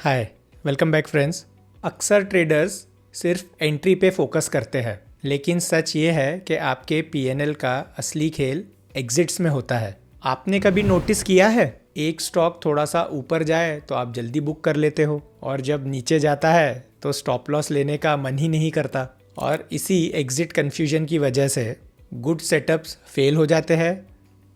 हाय, welcome back friends. अक्सर traders सिर्फ entry पे फोकस करते हैं, लेकिन सच ये है कि आपके पीएनएल का असली खेल एग्जिट्स में होता है। आपने कभी नोटिस किया है, एक स्टॉक थोड़ा सा ऊपर जाए तो आप जल्दी बुक कर लेते हो, और जब नीचे जाता है तो स्टॉप लॉस लेने का मन ही नहीं करता। और इसी एग्जिट कन्फ्यूजन की वजह से गुड सेटअप्स फेल हो जाते हैं,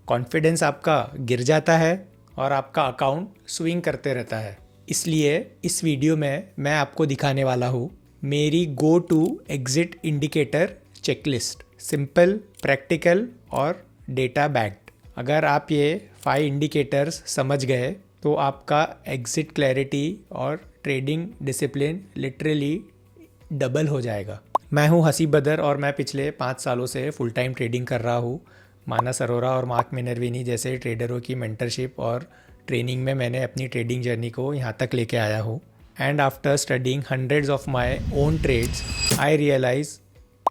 कॉन्फिडेंस आपका गिर जाता है और आपका अकाउंट स्विंग करते रहता है। इसलिए इस वीडियो में मैं आपको दिखाने वाला हूँ मेरी go to exit indicator checklist. Simple, practical और डेटा बैक्ड। अगर आप ये 5 इंडिकेटर्स समझ गए तो आपका एग्जिट क्लैरिटी और ट्रेडिंग डिसिप्लिन लिटरली डबल हो जाएगा। मैं हूँ हसीब बदर और मैं पिछले 5 सालों से फुल टाइम ट्रेडिंग कर रहा हूँ। मानस अरोरा और मार्क मिनर्विनी जैसे ट्रेडरों की मेंटरशिप और ट्रेनिंग में मैंने अपनी ट्रेडिंग जर्नी को यहाँ तक लेके आया हूँ। And after studying hundreds of my own trades, I realize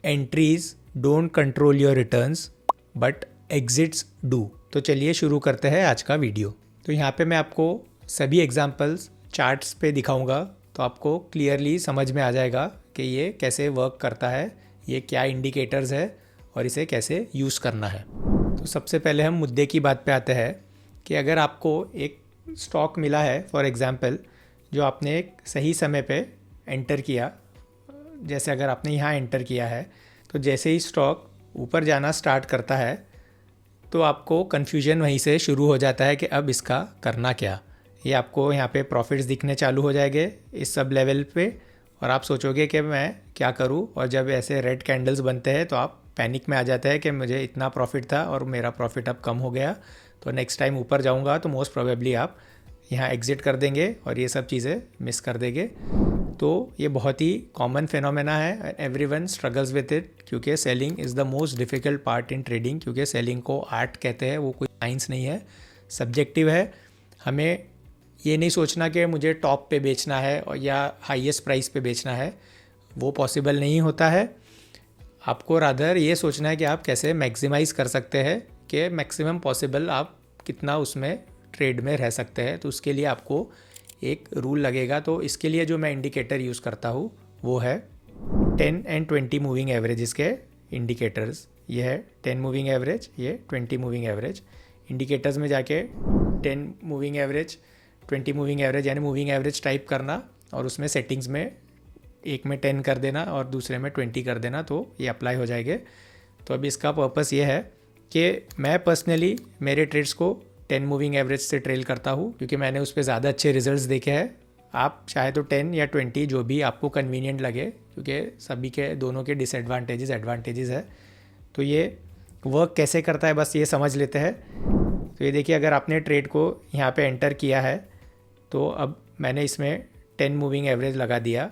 entries don't control your returns but exits do. तो चलिए शुरू करते हैं आज का वीडियो। तो यहाँ पे मैं आपको सभी एग्जांपल्स चार्ट्स पे दिखाऊंगा, तो आपको क्लियरली समझ में आ जाएगा कि ये कैसे वर्क करता है, ये क्या इंडिकेटर्स है और इसे कैसे यूज़ करना है। तो सबसे पहले हम मुद्दे की बात पे आते हैं कि अगर आपको एक स्टॉक मिला है फॉर एग्ज़ाम्पल, जो आपने एक सही समय पे एंटर किया, जैसे अगर आपने यहाँ एंटर किया है, तो जैसे ही स्टॉक ऊपर जाना स्टार्ट करता है तो आपको कन्फ्यूजन वहीं से शुरू हो जाता है कि अब इसका करना क्या। ये आपको यहाँ पे प्रॉफिट्स दिखने चालू हो जाएंगे इस सब लेवल पे, और आप सोचोगे कि मैं क्या करूँ। और जब ऐसे रेड कैंडल्स बनते हैं तो आप पैनिक में आ जाते हैं कि मुझे इतना प्रॉफिट था और मेरा प्रॉफिट अब कम हो गया, तो नेक्स्ट टाइम ऊपर जाऊंगा तो मोस्ट प्रोबेबली आप यहाँ एग्जिट कर देंगे और ये सब चीज़ें मिस कर देंगे। तो ये बहुत ही कॉमन फिनोमेना है, एवरीवन स्ट्रगल्स विद इट, क्योंकि selling is the most difficult part in trading. क्योंकि सेलिंग को आर्ट कहते हैं, वो कोई साइंस नहीं है, सब्जेक्टिव है। हमें ये नहीं सोचना कि मुझे टॉप पे बेचना है और या हाईएस्ट प्राइस पे बेचना है, वो पॉसिबल नहीं होता है। आपको रादर ये सोचना है कि आप कैसे मैक्सिमाइज़ कर सकते हैं, कि मैक्सिमम पॉसिबल आप कितना उसमें ट्रेड में रह सकते हैं। तो उसके लिए आपको एक रूल लगेगा। तो इसके लिए जो मैं इंडिकेटर यूज़ करता हूँ वो है 10 एंड 20 मूविंग एवरेजेस के इंडिकेटर्स। ये है 10 मूविंग एवरेज, ये 20 मूविंग एवरेज। इंडिकेटर्स में जाके 10 मूविंग एवरेज, 20 मूविंग एवरेज यानी मूविंग एवरेज टाइप करना, और उसमें सेटिंग्स में एक में 10 कर देना और दूसरे में 20 कर देना, तो ये अप्लाई हो जाएंगे। तो अभी इसका पर्पस ये है कि मैं पर्सनली मेरे ट्रेड्स को 10 मूविंग एवरेज से ट्रेल करता हूँ, क्योंकि मैंने उस पर ज़्यादा अच्छे रिजल्ट्स देखे हैं। आप चाहे तो 10 या 20 जो भी आपको कन्वीनियंट लगे, क्योंकि सभी के दोनों के डिसएडवांटेजेस एडवांटेजेस है। तो ये वर्क कैसे करता है बस ये समझ लेते हैं। तो ये देखिए, अगर आपने ट्रेड को यहाँ पे एंटर किया है तो अब मैंने इसमें 10 मूविंग एवरेज लगा दिया।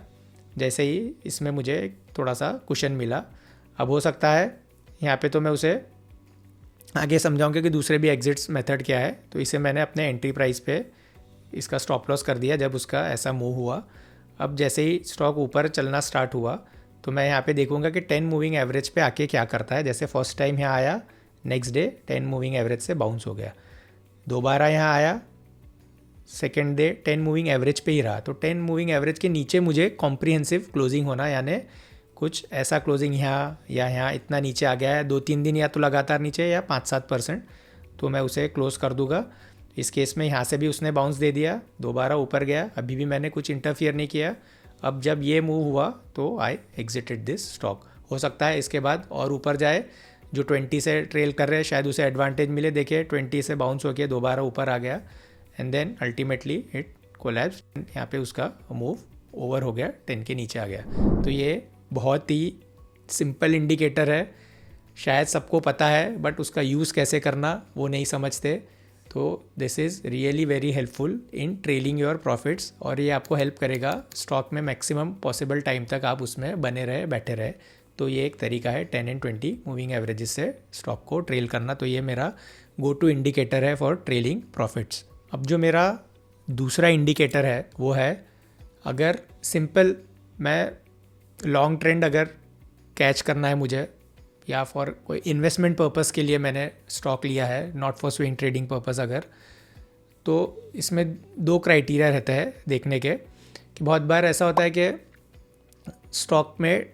जैसे ही इसमें मुझे थोड़ा सा कुशन मिला, अब हो सकता है यहाँ पे तो मैं उसे आगे समझाऊंगा कि दूसरे भी एग्जिट्स मेथड क्या है। तो इसे मैंने अपने एंट्री प्राइस पे इसका स्टॉप लॉस कर दिया जब उसका ऐसा मूव हुआ। अब जैसे ही स्टॉक ऊपर चलना स्टार्ट हुआ तो मैं यहाँ पे देखूंगा कि 10 मूविंग एवरेज पे आके क्या करता है। जैसे फर्स्ट टाइम यहाँ आया, नेक्स्ट डे 10 मूविंग एवरेज से बाउंस हो गया। दोबारा यहाँ आया, सेकेंड डे 10 मूविंग एवरेज पे ही रहा। तो 10 मूविंग एवरेज के नीचे मुझे कॉम्प्रिहेंसिव क्लोजिंग होना, यानी कुछ ऐसा क्लोजिंग यहाँ या यहाँ इतना नीचे आ गया है, 2-3 दिन या तो लगातार नीचे या 5-7%, तो मैं उसे क्लोज कर दूंगा। इस केस में यहाँ से भी उसने बाउंस दे दिया, दोबारा ऊपर गया, अभी भी मैंने कुछ इंटरफियर नहीं किया। अब जब ये मूव हुआ तो आई एग्जिटेड दिस स्टॉक। हो सकता है इसके बाद और ऊपर जाए, जो 20 से ट्रेल कर रहे हैं शायद उसे एडवांटेज मिले। देखिए 20 से बाउंस होकर दोबारा ऊपर आ गया and then ultimately it collapse. यहाँ पे उसका मूव ओवर हो गया, 10 के नीचे आ गया। तो ये बहुत ही सिंपल इंडिकेटर है, शायद सबको पता है, बट उसका यूज़ कैसे करना वो नहीं समझते। तो this is really very helpful in trailing your profits, और ये आपको हेल्प करेगा स्टॉक में मैक्सिमम पॉसिबल टाइम तक आप उसमें बने रहे, बैठे रहे। तो ये एक तरीका है 10 एंड 20 मूविंग एवरेजेस से स्टॉक को ट्रेल करना। तो ये मेरा गो टू इंडिकेटर है फॉर ट्रेलिंग प्रॉफिट्स। अब जो मेरा दूसरा इंडिकेटर है वो है, अगर सिंपल मैं लॉन्ग ट्रेंड अगर कैच करना है मुझे, या फॉर कोई इन्वेस्टमेंट पर्पस के लिए मैंने स्टॉक लिया है, not for swing trading purpose अगर, तो इसमें 2 क्राइटेरिया रहता है देखने के। कि बहुत बार ऐसा होता है कि स्टॉक में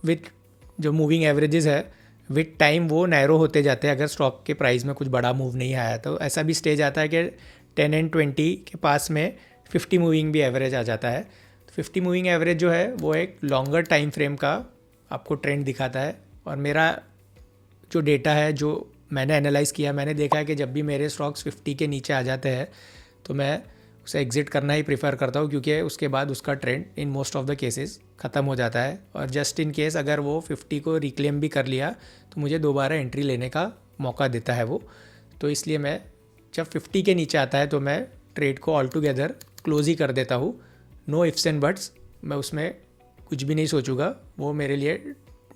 विथ जो मूविंग एवरेजेस है विथ टाइम वो नैरो होते जाते हैं, अगर स्टॉक के प्राइस में कुछ बड़ा मूव नहीं आया तो ऐसा भी स्टेज आता है कि 10 एंड 20 के पास में 50 मूविंग भी एवरेज आ जाता है। तो 50 मूविंग एवरेज जो है वो एक लॉन्गर टाइम फ्रेम का आपको ट्रेंड दिखाता है। और मेरा जो डेटा है जो मैंने एनालाइज़ किया, मैंने देखा है कि जब भी मेरे स्टॉक्स 50 के नीचे आ जाते हैं तो मैं उसे एग्ज़िट करना ही प्रेफर करता हूँ, क्योंकि उसके बाद उसका trend in most of the cases ख़त्म हो जाता है। और जस्ट इन केस अगर वो 50 को रिक्लेम भी कर लिया तो मुझे दोबारा एंट्री लेने का मौका देता है वो। तो इसलिए मैं जब 50 के नीचे आता है तो मैं ट्रेड को ऑल टुगेदर क्लोज ही कर देता हूँ। नो इफ्स एंड बट्स, मैं उसमें कुछ भी नहीं सोचूंगा। वो मेरे लिए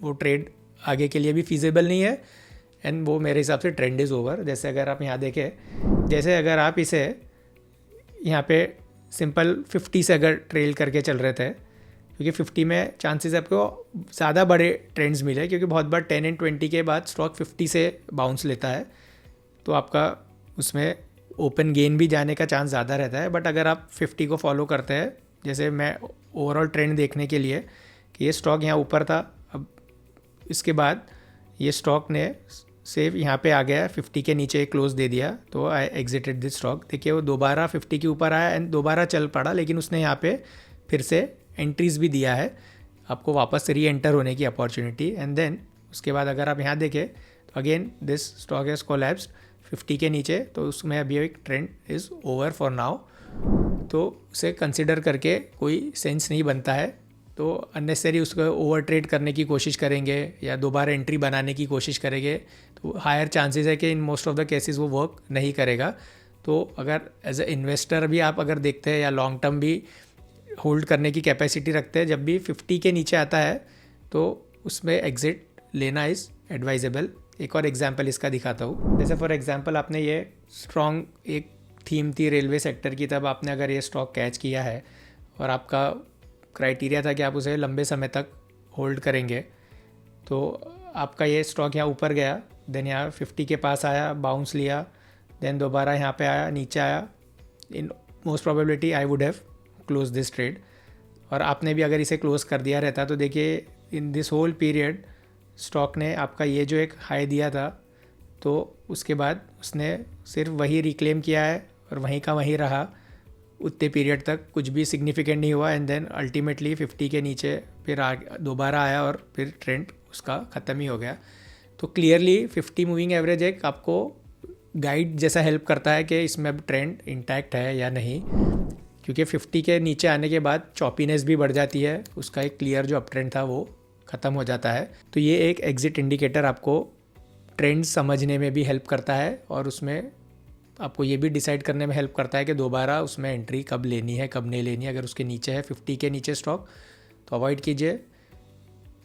वो ट्रेड आगे के लिए भी फीजेबल नहीं है एंड वो मेरे हिसाब से ट्रेंड इज़ ओवर। जैसे अगर आप यहाँ देखें, जैसे अगर आप इसे यहाँ पे सिंपल 50 से अगर ट्रेल करके चल रहे थे, क्योंकि 50 में चांसेस आपको ज़्यादा बड़े ट्रेंड्स मिले, क्योंकि बहुत बार 10 एंड 20 के बाद स्टॉक 50 से बाउंस लेता है तो आपका उसमें ओपन गेन भी जाने का चांस ज़्यादा रहता है। बट अगर आप 50 को फॉलो करते हैं, जैसे मैं ओवरऑल ट्रेंड देखने के लिए कि ये स्टॉक यहाँ ऊपर था, अब इसके बाद ये स्टॉक ने सेव यहाँ पे आ गया 50 के नीचे क्लोज दे दिया तो आई एग्जिटेड दिस स्टॉक। देखिए वो दोबारा 50 के ऊपर आया एंड दोबारा चल पड़ा, लेकिन उसने यहाँ पे फिर से एंट्रीज भी दिया है आपको वापस री एंटर होने की अपॉर्चुनिटी। एंड देन उसके बाद अगर आप यहाँ देखें तो again this stock has collapsed 50 के नीचे, तो उसमें अभी एक trend is over for now. तो उसे कंसिडर करके कोई सेंस नहीं बनता है, तो अननेसेसरी उसको ओवर ट्रेड करने की कोशिश करेंगे या दोबारा एंट्री बनाने की कोशिश करेंगे तो हायर चांसेस है कि in most of the cases वो वर्क नहीं करेगा। तो अगर एज ए इन्वेस्टर भी आप अगर देखते हैं या लॉन्ग टर्म भी होल्ड करने की कैपेसिटी रखते हैं, जब भी 50 के नीचे आता है तो उसमें एग्जिट लेना इज़ एडवाइजेबल। एक और एग्जांपल इसका दिखाता हूँ। जैसे फॉर एग्जांपल आपने ये स्ट्रॉन्ग एक थीम थी रेलवे सेक्टर की, तब आपने अगर ये स्टॉक कैच किया है और आपका क्राइटेरिया था कि आप उसे लंबे समय तक होल्ड करेंगे, तो आपका ये स्टॉक यहाँ ऊपर गया, देन यहाँ 50 के पास आया, बाउंस लिया, देन दोबारा यहाँ पे आया, नीचे आया, in most probability I would have close this trade. और आपने भी अगर इसे क्लोज कर दिया रहता तो देखिए in this whole period stock ने आपका ये जो एक हाई दिया था तो उसके बाद उसने सिर्फ वही रिक्लेम किया है और वहीं का वहीं रहा, उतने पीरियड तक कुछ भी सिग्निफिकेंट नहीं हुआ। एंड देन अल्टीमेटली 50 के नीचे फिर दोबारा आया और फिर ट्रेंड उसका ख़त्म ही हो गया। तो क्लियरली 50 मूविंग एवरेज एक आपको गाइड जैसा हेल्प करता है कि इसमें अब ट्रेंड इंटैक्ट है या नहीं, क्योंकि 50 के नीचे आने के बाद चॉपीनेस भी बढ़ जाती है, उसका एक क्लियर जो अप ट्रेंड था वो ख़त्म हो जाता है। तो ये एक एग्जिट इंडिकेटर आपको ट्रेंड समझने में भी हेल्प करता है और उसमें आपको ये भी डिसाइड करने में हेल्प करता है कि दोबारा उसमें एंट्री कब लेनी है कब नहीं लेनी है। अगर उसके नीचे है 50 के नीचे स्टॉक तो अवॉइड कीजिए,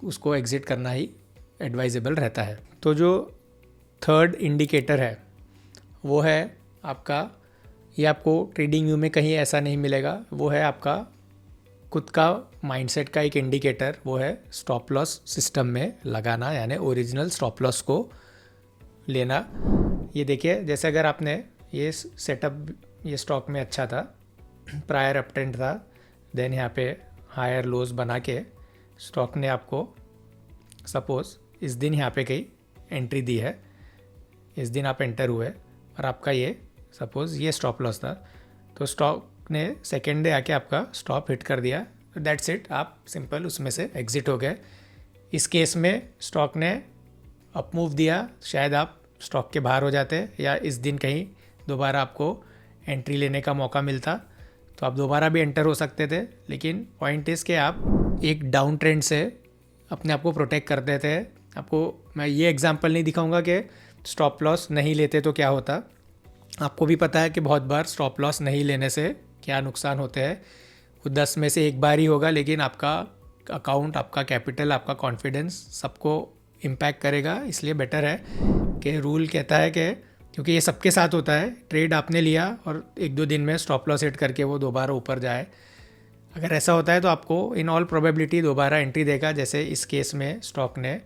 उसको एग्जिट करना ही एडवाइजेबल रहता है। तो जो थर्ड इंडिकेटर है वो है आपका, ये आपको ट्रेडिंग व्यू में कहीं ऐसा नहीं मिलेगा, वो है आपका खुद का माइंडसेट का एक इंडिकेटर, वो है स्टॉप लॉस सिस्टम में लगाना, यानी ओरिजिनल स्टॉप लॉस को लेना। ये देखिए जैसे अगर आपने ये सेटअप ये स्टॉक में अच्छा था, प्रायर अप ट्रेंड था, देन यहाँ पे हायर लोज बना के स्टॉक ने आपको सपोज़ इस दिन यहाँ पे कहीं एंट्री दी है, इस दिन आप एंटर हुए और आपका ये सपोज़ ये स्टॉप लॉस था, तो स्टॉक ने सेकेंड डे आके आपका स्टॉप हिट कर दिया, दैट्स इट, आप सिंपल उसमें से एग्जिट हो गए। इस केस में स्टॉक ने अप मूव दिया, शायद आप स्टॉक के बाहर हो जाते या इस दिन कहीं दोबारा आपको एंट्री लेने का मौका मिलता तो आप दोबारा भी एंटर हो सकते थे। लेकिन पॉइंट इज़ कि आप एक डाउन ट्रेंड से अपने आप को प्रोटेक्ट करते थे। आपको मैं ये एग्जांपल नहीं दिखाऊंगा कि स्टॉप लॉस नहीं लेते तो क्या होता, आपको भी पता है कि बहुत बार स्टॉप लॉस नहीं लेने से क्या नुकसान होते हैं। वो 10 में से एक बार ही होगा, लेकिन आपका अकाउंट, आपका कैपिटल, आपका कॉन्फिडेंस सबको इम्पैक्ट करेगा। इसलिए बेटर है कि रूल कहता है कि क्योंकि ये सबके साथ होता है, ट्रेड आपने लिया और 1-2 दिन में स्टॉप लॉस हिट करके वो दोबारा ऊपर जाए, अगर ऐसा होता है तो आपको इन ऑल प्रोबेबिलिटी दोबारा एंट्री देगा। जैसे इस केस में स्टॉक ने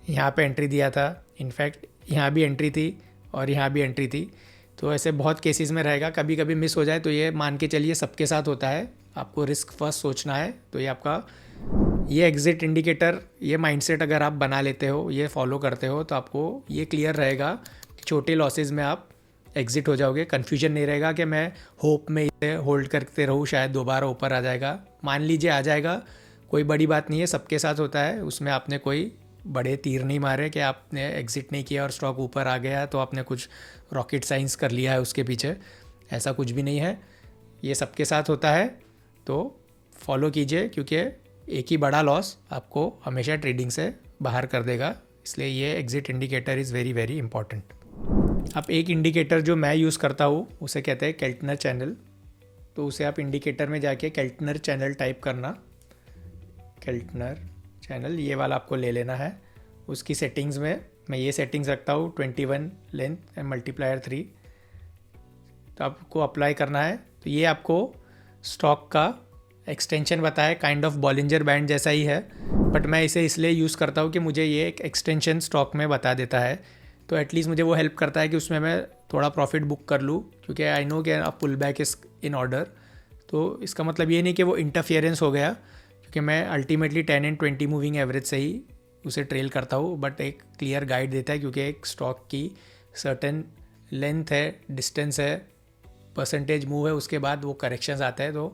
यहाँ पे एंट्री दिया था, इनफैक्ट यहाँ भी एंट्री थी और यहाँ भी एंट्री थी, तो ऐसे बहुत केसेस में रहेगा। कभी कभी मिस हो जाए तो ये मान के चलिए सबके साथ होता है, आपको रिस्क फर्स्ट सोचना है। तो ये आपका ये एग्ज़िट इंडिकेटर, ये माइंडसेट अगर आप बना लेते हो, ये फॉलो करते हो, तो आपको ये क्लियर रहेगा कि छोटे लॉसेस में आप एग्ज़िट हो जाओगे। कन्फ्यूजन नहीं रहेगा कि मैं होप में इसे होल्ड करते रहूँ, शायद दोबारा ऊपर आ जाएगा। मान लीजिए आ जाएगा, कोई बड़ी बात नहीं है, सबके साथ होता है। उसमें आपने कोई बड़े तीर नहीं मारे कि आपने एग्ज़िट नहीं किया और स्टॉक ऊपर आ गया तो आपने कुछ रॉकेट साइंस कर लिया है उसके पीछे। ऐसा कुछ भी नहीं है, ये सबके साथ होता है। तो फॉलो कीजिए, क्योंकि एक ही बड़ा लॉस आपको हमेशा ट्रेडिंग से बाहर कर देगा। इसलिए ये exit indicator is very very important. अब एक इंडिकेटर जो मैं यूज़ करता हूँ उसे कहते हैं केल्टनर चैनल। तो उसे आप इंडिकेटर में जाके केल्टनर चैनल टाइप करना, केल्टनर चैनल ये वाला आपको ले लेना है। उसकी सेटिंग्स में मैं ये सेटिंग्स रखता हूँ 21 लेंथ एंड मल्टीप्लायर 3। तो आपको अप्लाई करना है। तो ये आपको स्टॉक का एक्सटेंशन बताया, काइंड ऑफ बॉलिंजर बैंड जैसा ही है, बट मैं इसे इसलिए यूज़ करता हूँ कि मुझे ये एक एक्सटेंशन स्टॉक में बता देता है। तो एटलीस्ट मुझे वो हेल्प करता है कि उसमें मैं थोड़ा प्रॉफिट बुक कर लूँ, क्योंकि आई नो कि a pull back is in order. तो इसका मतलब ये नहीं कि वो इंटरफियरेंस हो गया, क्योंकि मैं अल्टीमेटली 10 एंड 20 मूविंग एवरेज से ही उसे ट्रेल करता हूँ, बट एक क्लियर गाइड देता है, क्योंकि एक स्टॉक की सर्टेन लेंथ है, डिस्टेंस है, परसेंटेज मूव है, उसके बाद वो करेक्शंस आते हैं। तो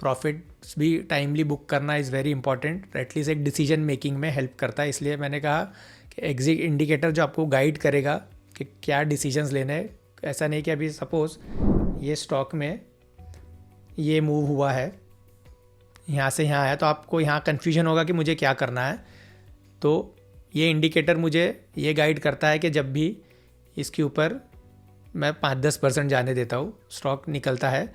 प्रॉफिट्स भी टाइमली बुक करना इज़ वेरी इंपॉर्टेंट, एटलीस्ट एक डिसीजन मेकिंग में हेल्प करता है। इसलिए मैंने कहा कि एग्जिट इंडिकेटर जो आपको गाइड करेगा कि क्या डिसीजंस लेने हैं। ऐसा नहीं कि अभी सपोज़ ये स्टॉक में ये मूव हुआ है, यहाँ से यहाँ आया, तो आपको यहाँ कन्फ्यूजन होगा कि मुझे क्या करना है। तो ये इंडिकेटर मुझे ये गाइड करता है कि जब भी इसके ऊपर मैं 5-10% जाने देता हूँ, स्टॉक निकलता है,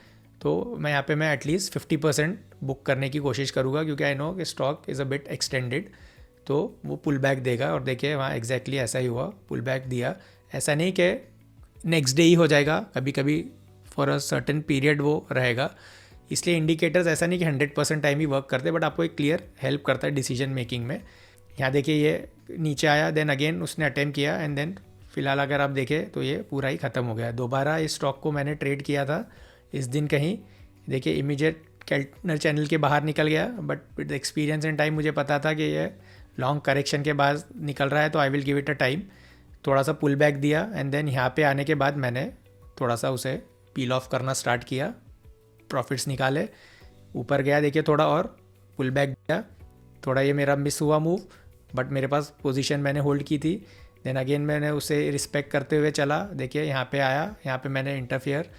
तो मैं यहाँ पे मैं एटलीस्ट 50% बुक करने की कोशिश करूँगा, क्योंकि आई नो कि stock is a bit extended, तो वो पुल बैक देगा। और देखिए वहाँ एग्जैक्टली ऐसा ही हुआ, पुल बैक दिया। ऐसा नहीं कि नेक्स्ट डे ही हो जाएगा, कभी कभी फॉर अ सर्टेन पीरियड वो रहेगा। इसलिए इंडिकेटर्स ऐसा नहीं कि 100% टाइम ही वर्क करते, बट आपको एक क्लियर हेल्प करता है डिसीजन मेकिंग में। यहाँ देखिए ये नीचे आया, देन अगेन उसने अटेम्प्ट किया, एंड देन फिलहाल अगर आप देखें तो ये पूरा ही ख़त्म हो गया। दोबारा इस स्टॉक को मैंने ट्रेड किया था इस दिन कहीं, देखिए इमीडिएट केल्टनर चैनल के बाहर निकल गया, but with experience and time मुझे पता था कि ये लॉन्ग करेक्शन के बाद निकल रहा है, तो I will give it a time. थोड़ा सा पुल बैक दिया, एंड देन यहाँ पे आने के बाद मैंने थोड़ा सा उसे पील ऑफ करना स्टार्ट किया, प्रॉफिट्स निकाले, ऊपर गया, देखिए थोड़ा और पुल बैक दिया, थोड़ा ये मेरा मिस हुआ मूव, बट मेरे पास पोजीशन मैंने होल्ड की थी। देन अगेन मैंने उसे रिस्पेक्ट करते हुए चला, देखिए यहाँ पे आया, यहाँ पे मैंने इंटरफियर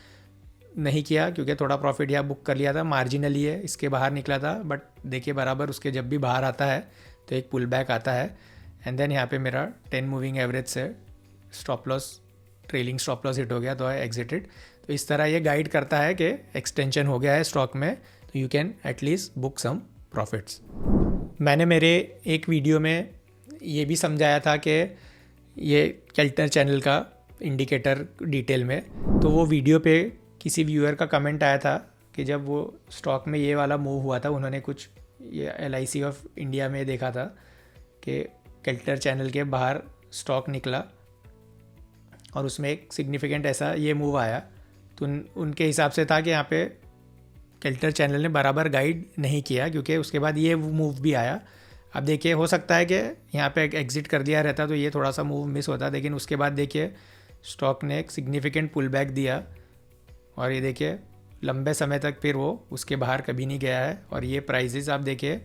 नहीं किया, क्योंकि थोड़ा प्रॉफिट यहाँ बुक कर लिया था, मार्जिनली है, इसके बाहर निकला था, बट देखिए बराबर उसके जब भी बाहर आता है तो एक पुल बैक आता है, एंड देन यहाँ पे मेरा 10 मूविंग एवरेज से stop loss, trailing stop loss hit हो गया, तो आई एग्जिटेड। तो इस तरह ये गाइड करता है कि एक्सटेंशन हो गया है स्टॉक में, तो you can at least book some profits. मैंने मेरे एक वीडियो में ये भी समझाया था कि ये केल्टनर चैनल का इंडिकेटर डिटेल में, तो वो वीडियो पे किसी व्यूअर का कमेंट आया था कि जब वो स्टॉक में ये वाला मूव हुआ था, उन्होंने कुछ ये LIC ऑफ इंडिया में देखा था कि केल्टनर चैनल के बाहर स्टॉक निकला और उसमें एक सिग्निफिकेंट ऐसा ये मूव आया, तो उनके हिसाब से था कि यहाँ पे केल्टनर चैनल ने बराबर गाइड नहीं किया, क्योंकि उसके बाद ये मूव भी आया। अब देखिए हो सकता है कि यहाँ पे एग्जिट कर दिया रहता तो ये थोड़ा सा मूव मिस होता, लेकिन उसके बाद देखिए स्टॉक ने एक सिग्निफिकेंट पुल बैक दिया, और ये देखिए लंबे समय तक फिर वो उसके बाहर कभी नहीं गया है। और ये प्राइजेस आप देखिए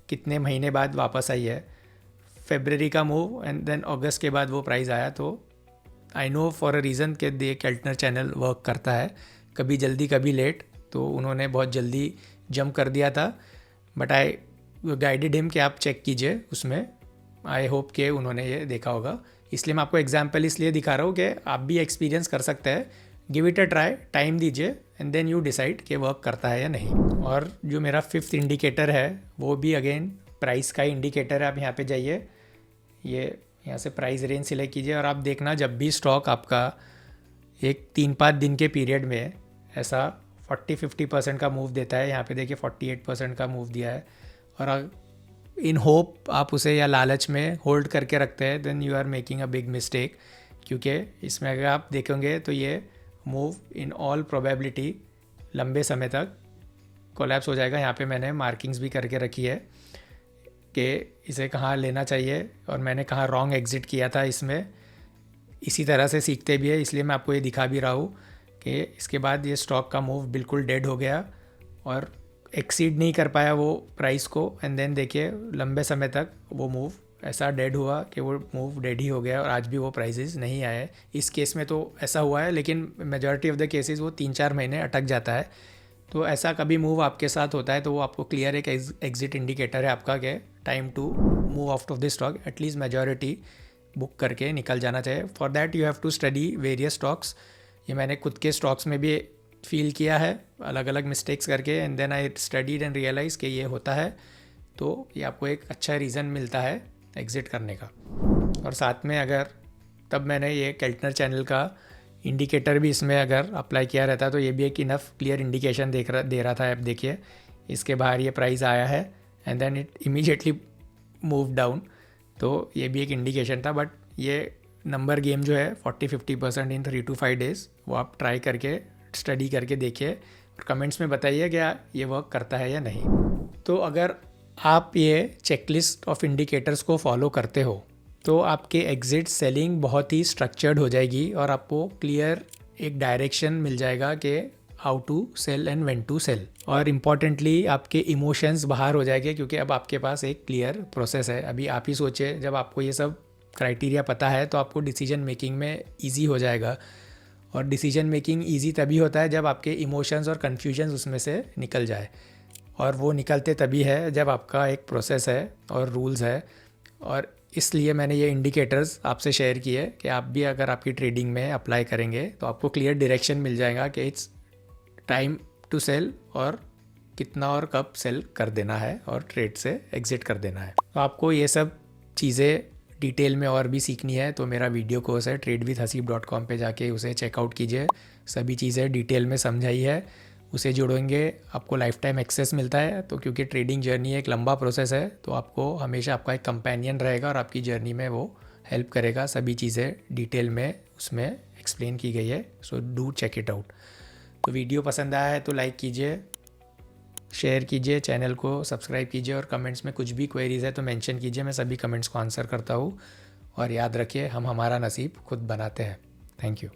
कितने महीने बाद वापस आई है, फरवरी का मूव, एंड देन अगस्त के बाद वो प्राइस आया। तो I know for a reason कि दे केल्टनर चैनल वर्क करता है, कभी जल्दी कभी लेट, तो उन्होंने बहुत जल्दी जंप कर दिया था, बट आई गाइडेड हिम कि आप चेक कीजिए उसमें। आई होप कि उन्होंने ये देखा होगा, इसलिए मैं आपको एग्जांपल इसलिए दिखा रहा हूँ कि आप भी एक्सपीरियंस कर सकते हैं। Give it a try, time दीजिए, एंड देन यू डिसाइड कि वर्क करता है या नहीं। और जो मेरा 5th इंडिकेटर है वो भी अगेन प्राइस का इंडिकेटर है। आप यहाँ पे जाइए, ये यहाँ से प्राइस रेंज सिलेक्ट कीजिए, और आप देखना जब भी स्टॉक आपका एक 3-5 दिन के पीरियड में ऐसा 40-50% का मूव देता है, यहाँ पे देखिए 48% का मूव दिया है, और इन होप आप उसे या लालच में होल्ड करके रखते हैं, then you are making a big mistake. क्योंकि इसमें अगर आप देखेंगे तो ये मूव इन ऑल प्रोबेबिलिटी लंबे समय तक कोलैप्स हो जाएगा। यहाँ पे मैंने मार्किंग्स भी करके रखी है कि इसे कहाँ लेना चाहिए और मैंने कहाँ रॉन्ग एग्ज़िट किया था इसमें। इसी तरह से सीखते भी है, इसलिए मैं आपको ये दिखा भी रहा हूँ कि इसके बाद ये स्टॉक का मूव बिल्कुल डेड हो गया और एक्सीड नहीं कर पाया वो प्राइस को। एंड देन देखिए लंबे समय तक वो मूव ऐसा डेड हुआ कि वो मूव डेड ही हो गया और आज भी वो प्राइसेस नहीं आए। इस केस में तो ऐसा हुआ है, लेकिन मेजॉरिटी ऑफ द केसेस वो 3-4 महीने अटक जाता है। तो ऐसा कभी मूव आपके साथ होता है तो वो आपको क्लियर एक एग्जिट इंडिकेटर है आपका कि time to move out of the stock. At least majority book करके निकल जाना चाहिए। For that you have to study various stocks. ये मैंने खुद के स्टॉक्स में भी फील किया है अलग अलग मिस्टेक्स करके, and then I studied and realize कि ये होता है। तो ये आपको एक अच्छा रीज़न मिलता है एग्ज़िट करने का। और साथ में अगर तब मैंने ये केल्टनर चैनल का इंडिकेटर भी इसमें अगर अप्लाई किया रहता तो ये भी एक इनफ क्लियर इंडिकेशन दे रहा था। आप देखिए इसके बाहर ये प्राइस आया है and then it immediately move down, तो ये भी एक इंडिकेशन था। बट ये नंबर गेम जो है 40-50% इन 3 to 5 days, वो आप ट्राई करके स्टडी करके देखिए और कमेंट्स में बताइए क्या ये वर्क करता है या नहीं। तो अगर आप ये चेकलिस्ट ऑफ इंडिकेटर्स को फॉलो करते हो तो आपके एग्जिट सेलिंग बहुत ही स्ट्रक्चर्ड हो जाएगी और आपको क्लियर एक डायरेक्शन मिल जाएगा कि how to sell and when to sell. और इम्पॉर्टेंटली आपके इमोशंस बाहर हो जाएंगे क्योंकि अब आपके पास एक क्लियर प्रोसेस है। अभी आप ही सोचिए, जब आपको ये सब क्राइटेरिया पता है तो आपको डिसीजन मेकिंग में ईजी हो जाएगा। और डिसीजन मेकिंग ईजी तभी होता है जब आपके इमोशंस और कन्फ्यूजन्स उसमें से निकल जाए, और वो निकलते तभी है जब आपका एक प्रोसेस है और रूल्स है। और इसलिए मैंने ये इंडिकेटर्स आपसे शेयर किए कि आप भी अगर आपकी ट्रेडिंग में अप्लाई करेंगे तो आपको क्लियर डायरेक्शन मिल जाएगा कि इट्स टाइम टू सेल और कितना और कब सेल कर देना है और ट्रेड से एग्ज़िट कर देना है। तो आपको ये सब चीज़ें डिटेल में और भी सीखनी है तो मेरा वीडियो कोर्स है tradewithhasib.com पे जाके उसे चेकआउट कीजिए। सभी चीज़ें डिटेल में समझाई है, उसे जोड़ेंगे आपको लाइफ टाइम एक्सेस मिलता है। तो क्योंकि ट्रेडिंग जर्नी एक लंबा प्रोसेस है तो आपको हमेशा आपका एक कंपेनियन रहेगा और आपकी जर्नी में वो हेल्प करेगा। सभी चीज़ें डिटेल में उसमें एक्सप्लेन की गई है, so do check it out. तो वीडियो पसंद आया है तो लाइक कीजिए, शेयर कीजिए, चैनल को सब्सक्राइब कीजिए और कमेंट्स में कुछ भी क्वेरीज़ है तो मेंशन कीजिए। मैं सभी कमेंट्स को आंसर करता हूँ। और याद रखिए हम हमारा नसीब खुद बनाते हैं। Thank you.